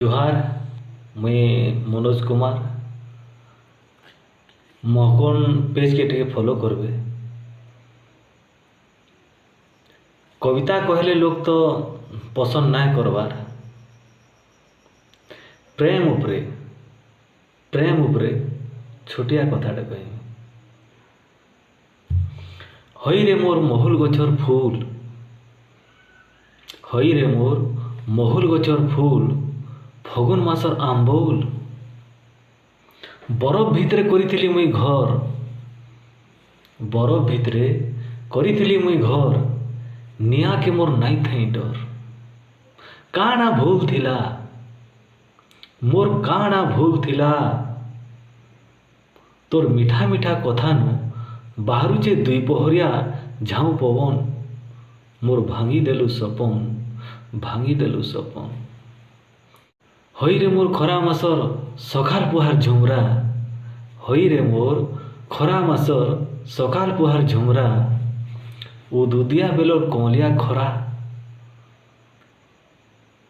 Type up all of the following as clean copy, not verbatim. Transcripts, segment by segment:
जोहार। मुई मनोज कुमार। महकन पेज के टे फॉलो करबे। कविता कहले लोग तो पसंद ना करवार। प्रेम उपरे छोटिया कथाटे कहमी। हई रे मोर महुल गछर फूल, हई रे मोर महुल गछर फूल, फगुन मासर आंबौल। बरफ भितरे करिथिली मुई घर, बरफ भितरे करिथिली मुई घर, निया के मोर नाई थाई डर। काना भूल थिला मोर, काना भूल थिला, तोर मीठा मीठा कथानु बाहरुचे दुई पहरिया झाऊ पवन। मोर भांगी देलु सपन, भांगी देलु सपन। हई रे मोर खरा मासर सकाल पुहार झुमरा, हई रे मोर खरा मासर सकाल पुहार झुमरा। उदुदिया बेलर कौलिया खरा,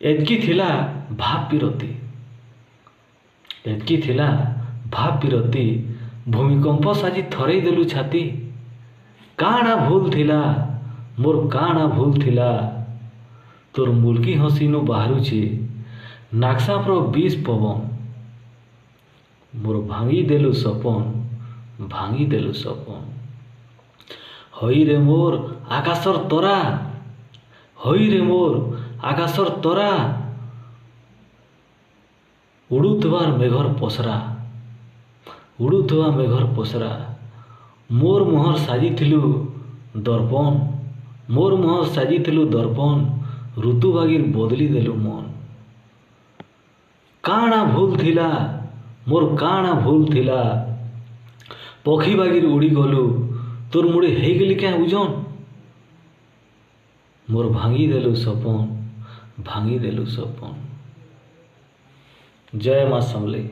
एतकी थिला भाव पिरती, एतकी थिला भाव पिरती। भूमिकंप साजी थरई देलु छाती। काना भूल थिला मोर, काना भूल थिला, तोर मुल्की हसीनु बाहरुचे नागसापर बीस पवन। मोर भांगी देलु सपन, भांगी देलु सपन। हई रे मोर आकाशर तरा, हई रे मोर आकाशर तरा, उड़ुथबार मेघर पसरा, उड़ुथबा मेघर पसरा। मोर मुहर साजिथिलु दर्पण, मोर मुहर साजिथिलु दर्पण, ऋतुबागीर बदली देलु मन। काना भूल थिला मोर, काना भूल थिला, पक्षी बागीर उड़ी गलु, तोर मुड़े हेगली क्या उजन। मोर भांगी देलु सपन, भांगी देलु सपन। जय माँ समले।